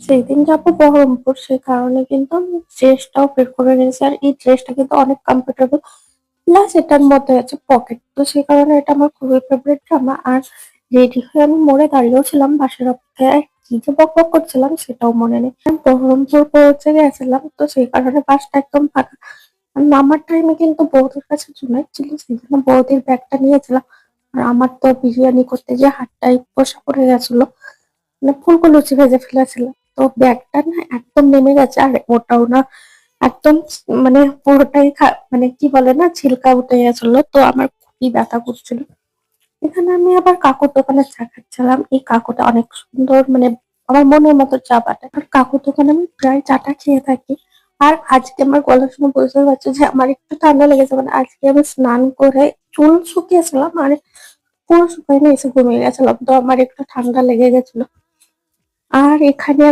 সেইদিন যাবো বহরমপুর, সেই কারণে কিন্তু আমি ড্রেসটাও বের করে নিয়েছি। আর এই ড্রেসটা কিন্তু অনেক কমফোর্টেবল, প্লাস এটার মধ্যে আছে পকেট, তো সেই কারণে এটা আমার খুবই ফেভারিট জামা। আর রেডি হয়ে আমি মোড়ে দাঁড়িয়েও ছিলাম বাসার অপেক্ষায়, আর কি যে বক বক করছিলাম সেটাও মনে নেই। আমি বহরমপুর পৌঁছে গেছিলাম, তো সেই কারণে বাসটা একদম ফাঁকা। আর নামার টাইমে কিন্তু বৌদির কাছে জুনাইট ছিল, সেই জন্য বৌদির ব্যাগটা নিয়েছিলাম। আর আমার তো বিরিয়ানি করতে গিয়ে হাতটাই বসা পড়ে গেছিল, মানে ফুলকো লুচি ভেজে ফেলেছিলাম, তো ব্যাগটা না একদম নেমে গেছে। আর ওটাও না একদম মানে পুরোটাই মানে কি বলে না, ছিলকা উঠে গেছিল, তো আমার খুবই ব্যথা করছিল। এখানে আমি আবার কাকুর দোকানে চা খাচ্ছিলাম। এই কাকুটা অনেক সুন্দর, মানে আমার মনের মতো চা বানায়। আর কাকুর দোকানে আমি প্রায় চাটা খেয়ে থাকি। আর আজকে আমার গলা শুনে বুঝতে পারছো যে আমার একটু ঠান্ডা লেগেছে, মানে আজকে আমি স্নান করে চুল শুকিয়েছিলাম, মানে পুরো শুকায়নি, এসে ঘুমিয়ে গেছিলাম, তো আমার একটু ঠান্ডা লেগে গেছিল। আর এখানে